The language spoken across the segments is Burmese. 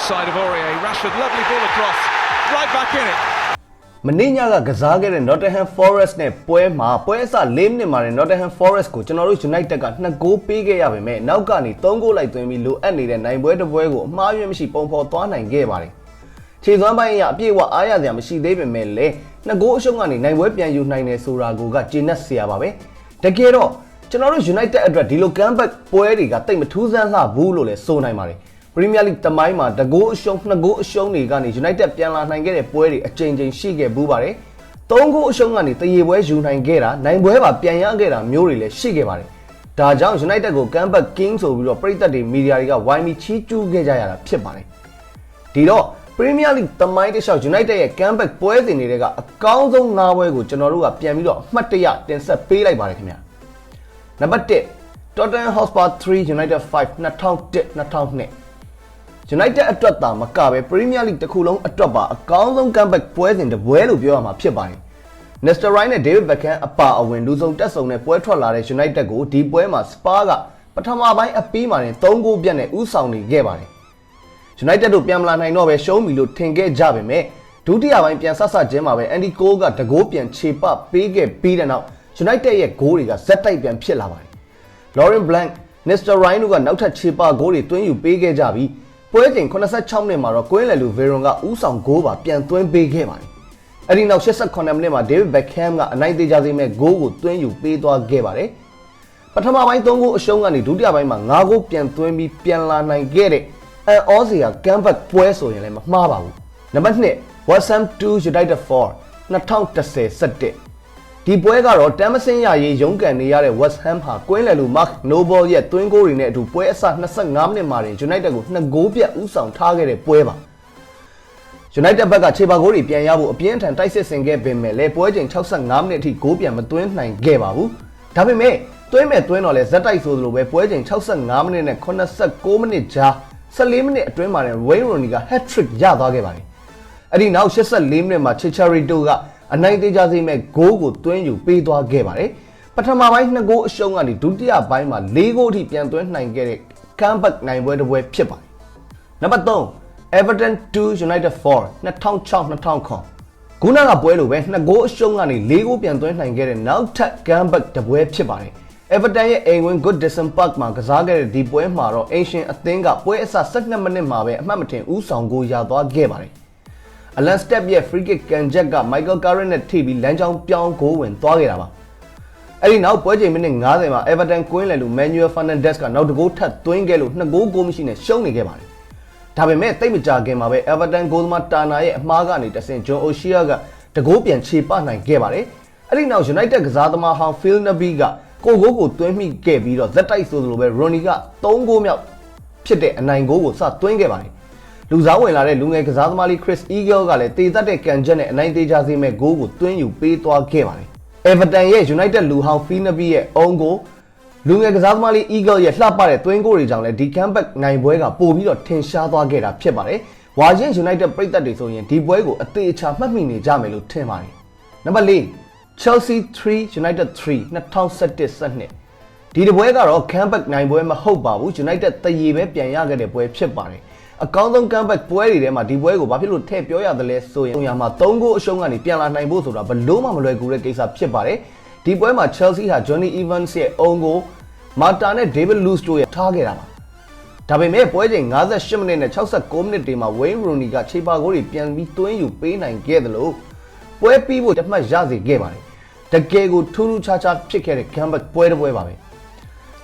backside of Aurier. Rashford, lovely ball across, right back in it. မနေ့ညကကစားခဲ့တဲ့ Nottingham Forest နဲ့ပွဲမှာပွဲအစ4မိနစ်မှာနဲ့ Nottingham Forest ကိုကျွန်တော်တို့ United က2ဂိုးပေးခဲ့ရပေမဲ့နောက်ကနေ3ဂိုးလိုက်သွင်းပြီးလိုအပ်နေတဲ့နိုင်ပွဲတစ်ပွဲကိုအမှားယွင်းမရှိပုံဖော်သွားနိုင်ခဲ့ပါတယ်။ခြေစွမ်းပိုင်းအရအပြည့်အဝအားရစရာမရှိသေးပေမဲ့လည်း2ဂိုးအရှုံးကနေနိုင်ပွဲပြန်ယူနိုင်တယ်ဆိုတာကကျေနပ်စရာပါပဲ။တကယ်တော့ကျွန်တော်တို့ United အတွက်ဒီလို comeback ပွဲတွေကတိတ်မထူးဆန်းလှဘူးလို့လည်းဆိုနိုင်ပါတယ်။ Premier League တမိုင်းမှာ2ဂိုးအရှုံး2ဂိုးအရှုံးတွေကနေ United ပြန်လာနိုင်ခဲ့တဲ့ပွဲတွေအကြိမ်ကြိမ်ရှိခဲ့ဘူးပါတယ်။3ဂိုးအရှုံးကနေတရေပွဲယူနိုင်ခဲ့တာနိုင်ပွဲပါပြန်ရခဲ့တာမျိုးတွေလည်းရှိခဲ့ပါတယ်။ဒါကြောင့် United ကို comeback king ဆိုပြီးတော့ပရိသတ်တွေမီဒီယာတွေကဝိုင်းပြီးချီးကျူးခဲ့ကြရတာဖြစ်ပါတယ်။ဒီတော့ Premier League တမိုင်းတစ်လျှောက် United ရဲ့ comeback ပွဲစဉ်တွေကအကောင်းဆုံး9ပွဲကိုကျွန်တော်တို့ကပြန်ပြီးတော့အမှတ်တရတင်ဆက်ပေးလိုက်ပါတယ်ခင်ဗျာ။နံပါတ်1 Tottenham Hotspur 3 United 5 2001-2002 United အတွက်သာမကပဲ Premier League တစ်ခုလုံးအတွက်ပါအကောင်းဆုံး comeback ပွဲစဉ်တစ်ပွဲလို့ပြောရမှာဖြစ်ပါတယ်။ Nesta Ryan နဲ့ David Beckham အပါအဝင်လူစုံတက်ဆုံတဲ့ပွဲထွက်လာတဲ့ United ကိုဒီပွဲမှာ Spurs ကပထမပိုင်းအပြီးမှာတင်3ဂိုးပြတ်နဲ့ဦးဆောင်နေခဲ့ပါတယ်။ United တို့ပြန်မလာနိုင်တော့ပဲရှုံးပြီလို့ထင်ခဲ့ကြပေမဲ့ဒုတိယပိုင်းပြန်ဆက်ချင်းမှာပဲ Andy Cole ကတကိုးပြန်ခြေပပေးခဲ့ပြီးတဲ့နောက် United ရဲ့ဂိုးတွေကဇက်တိုက်ပြန်ဖြစ်လာပါတယ်။ Laurent Blanc, Nesta Ryan တို့ကနောက်ထပ်ခြေပဂိုးတွေသွင်းယူပေးခဲ့ကြပြီးပွဲချိန်86မိနစ်မှာတော့ကွင်းလယ်လူ Veron ကဦးဆောင်ဂိုးပါပြန်သွင်းပေးခဲ့ပါတယ်။အဲဒီနောက်88မိနစ်မှာ David Beckham ကအနိုင်သေးကြစေမဲ့ဂိုးကိုသွင်းယူပေးသွားခဲ့ပါတယ်။ပထမပိုင်း3ဂိုးအရှုံးကနေဒုတိယပိုင်းမှာ9ဂိုးပြန်သွင်းပြီးပြန်လာနိုင်ခဲ့တဲ့အန်အော်စီယာ comeback ပွဲဆိုရင်လည်းမမှားပါဘူး။နံပါတ်2 West Ham 2 United 4 2010-11ဒီပွဲကတော့တမ်မစင်းရရေးရုန်းကန်နေရတဲ့ West Ham ဟာကွင်းလယ်လူ Mark Noble ရဲ့သွင်းဂိုးတွေနဲ့အတူပွဲအစ25မိနစ်မှာတင် United ကို2ဂိုးပြတ်ဦးဆောင်ထားခဲ့တဲ့ပွဲပါ United ဘက်ကခြေပါဂိုးတွေပြန်ရဖို့အပြင်းထန်တိုက်စစ်ဆင်ခဲ့ပေမဲ့လည်းပွဲချိန်65မိနစ်အထိဂိုးပြန်မသွင်းနိုင်ခဲ့ပါဘူးဒါပေမဲ့သွင်းမဲ့သွင်းတော့လဲဇက်တိုက်ဆိုသလိုပဲပွဲချိန်65မိနစ်နဲ့89မိနစ်ကြား14မိနစ်အတွင်းမှာတင် Wayne Rooney က hat-trick ရသွားခဲ့ပါတယ်အဲ့ဒီနောက်84မိနစ်မှာ Chicharito ကအနိုင်သေးကြစေမဲ့ဂိုးကိုသွင်းယူပေးသွားခဲ့ပါတယ်ပထမပိုင်း2ဂိုးအရှုံးကနေဒုတိယပိုင်းမှာ4ဂိုးအထိပြန်သွင်းနိုင်ခဲ့တဲ့ comeback နိုင်ပွဲတစ်ပွဲဖြစ်ပါတယ်နံပါတ်3 Everton 2 United 4 2006-2009ခုနကပွဲလိုပဲ2ဂိုးအရှုံးကနေ4ဂိုးပြန်သွင်းနိုင်ခဲ့တဲ့နောက်ထပ် comeback တစ်ပွဲဖြစ်ပါတယ် Everton ရဲ့အိမ်ဝင် Goodison Park မှာကစားခဲ့တဲ့ဒီပွဲမှာတော့အင်ရှင်အသင်းကပွဲအစ12မိနစ်မှာပဲအမှတ်မထင်ဦးဆောင်ဂိုးရသွားခဲ့ပါတယ်Alan Step ရဲ့ free kick ကန်ချက်က Michael Carrick နဲ့ထိပြီးလမ်းကြောင်းပြောင်းဂိုးဝင်သွားခဲ့တာပါအဲ့ဒီနောက်ပွဲချိန်မိနစ်90မှာ Everton ကွင်းလယ်လူ Manuel Fernandes ကနောက်တဂိုးထပ်သွင်းခဲ့လို့2ဂိုးကိုမရှိနဲ့ရှုံးနေခဲ့ပါတယ်ဒါပေမဲ့တိတ်မကြခင်မှာပဲ Everton ဂိုးသမားတာနာရဲ့အမှားကနေတဆင့် John O'Shea ကတဂိုးပြန်ခြေပနိုင်ခဲ့ပါတယ်အဲ့ဒီနောက် United ကစားသမားဟောင်း Phil Neville ကကိုဂိုးကိုသွင်းမိခဲ့ပြီးတော့ဇက်တိုက်ဆိုသလိုပဲ Rooney က3ဂိုးမြောက်ဖြစ်တဲ့အနိုင်ဂိုးကိုစသွင်းခဲ့ပါတယ်လူစားဝင်လာတဲ့လူငယ်ကစားသမားလေး Chris Eagle ကလည်းတေသက်တဲ့ကန်ချက်နဲ့အနိုင်သေးကြစေမဲ့ဂိုးကိုသွင်းယူပေးသွားခဲ့ပါတယ်။ Everton ရဲ့ United လူဟောင်း Philnaby ရဲ့အုံးကိုလူငယ်ကစားသမားလေး Eagle ရဲ့လှပတဲ့သွင်းဂိုးတွေကြောင့်လည်းဒီ comeback နိုင်ပွဲကပို့ပြီးတော့ထင်ရှားသွားခဲ့တာဖြစ်ပါတယ်။ဝါရှင် United ပရိသတ်တွေဆိုရင်ဒီပွဲကိုအသေးအချာမှတ်မိနေကြမယ်လို့ထင်ပါတယ်။နံပါတ်4 Chelsea 3 United 3 2011-12ဒီတပွဲကတော့ comeback နိုင်ပွဲမဟုတ်ပါဘူး United တရေပဲပြန်ရခဲ့တဲ့ပွဲဖြစ်ပါတယ်။အကောင်းဆုံး comeback ပွဲတွေထဲမှာဒီပွဲကိုဘာဖြစ်လို့ထည့်ပြောရတယ်လဲဆိုရင်မှာ3ဂိုးအရှုံးကနေပြန်လာနိုင်ဖို့ဆိုတာဘလို့မှမလွယ်ကူတဲ့ကိစ္စဖြစ်ပါတယ်ဒီပွဲမှာ Chelsea ဟာ Johnny Evans ရဲ့အုံးကို Marta နဲ့ David Luiz တို့ရဲ့ထားခဲ့တာပါဒါပေမဲ့ပွဲချိန်58မိနစ်နဲ့69မိနစ်တွေမှာ Wayne Rooney ကခြေပါဂိုးတွေပြန်ပြီးသွင်းယူပေးနိုင်ခဲ့တယ်လို့ပွဲပြီးဖို့တမှတ်ရစေခဲ့ပါတယ်တကယ်ကိုထူးထူးခြားခြားဖြစ်ခဲ့တဲ့ comeback ပွဲတစ်ပွဲပါပဲ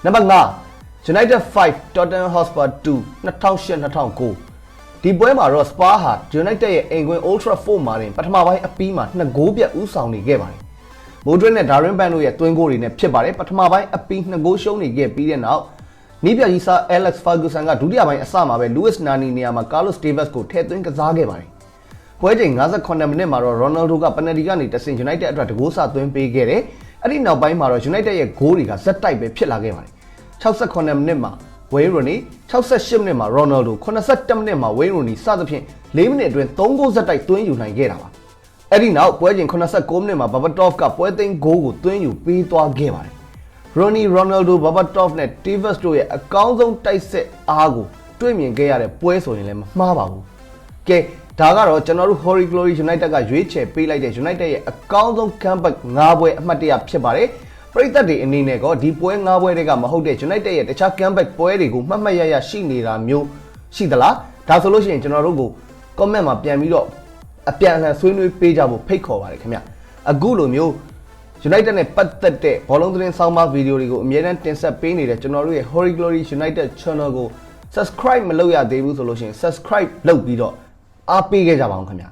နံပါတ်5 United 5 Tottenham Hotspur 2 2008-2009ဒီပွဲမှာတော့ Spurs ဟာ United ရဲ့အိမ်ကွင်း Old Trafford မှာတင်ပထမပိုင်းအပြီးမှာ2ဂိုးပြတ်ဦးဆောင်နေခဲ့ပါတယ်။ Modric နဲ့ Darren Bent တို့ရဲ့သွင်းဂိုးတွေနဲ့ဖြစ်ပါတယ်ပထမပိုင်းအပြီး2ဂိုးရှုံးနေခဲ့ပြီးတဲ့နောက်နီးပြကြီးစား Alex Ferguson ကဒုတိယပိုင်းအစမှာပဲ Luis Nani နေရာမှာ Carlos Tevez ကိုထည့်သွင်းကစားခဲ့ပါတယ်။ပွဲချိန်58မိနစ်မှာတော့ Ronaldo က penalty ကနေတဆင့် United အတွက်တဂိုးစသွင်းပေးခဲ့တယ်။အဲ့ဒီနောက်ပိုင်းမှာတော့ United ရဲ့ဂိုးတွေကဇက်တိုက်ပဲဖြစ်လာခဲ့ပါတယ်။68မိနစ်မှာWayne Rooney 68မိနစ်မှာ Ronaldo 81မိနစ်မှာ Wayne Rooney စသဖြင့်4မိနစ်အတွင်း3ဂိုးဇက်တိုက်သွင်းယူနိုင်ခဲ့တာပါအဲ့ဒီနောက်ပွဲချိန်89မိနစ်မှာ Berbatov ကပွဲသိမ်းဂိုးကိုသွင်းယူပေးသွားခဲ့ပါတယ်Rooney, Ronaldo, Berbatov နဲ့ Tevez တို့ရဲ့အကောင်းဆုံးတိုက်စစ်အားကို တွေ့မြင်ခဲ့ရတဲ့ပွဲဆိုရင်လည်းမမှားပါဘူးကဲဒါကတော့ကျွန်တော်တို့ Holy Glory United ကရွေးချယ်ပေးလိုက်တဲ့ United ရဲ့အကောင်းဆုံး comeback 9ပွဲအမှတ်တရဖြစ်ပါတယ်ပရိသတ်တွေအနေနဲ့ကဒီပွဲ9ပွဲတွေကမဟုတ်တဲ့ United ရဲ့တခြား comeback ပွဲတွေကိုမှတ်မှတ်ရရရှိနေတာမျိုးရှိသလားဒါဆိုလို့ရှိရင်ကျွန်တော်တို့ကို comment မှာပြန်ပြီးတော့အပြန်အလှန်ဆွေးနွေးပေးကြဖို့ဖိတ်ခေါ်ပါတယ်ခင်ဗျအခုလိုမျိုး United နဲ့ပတ်သက်တဲ့ဘောလုံးသတင်းဆောင်းပါးဗီဒီယိုတွေကိုအမြဲတမ်းတင်ဆက်ပေးနေတဲ့ကျွန်တော်တို့ရဲ့ Holy Glory United Channel ကို subscribe မလုပ်ရသေးဘူးဆိုလို့ရှိရင် subscribe လုပ်ပြီးတော့အားပေးခဲ့ကြပါအောင်ခင်ဗျ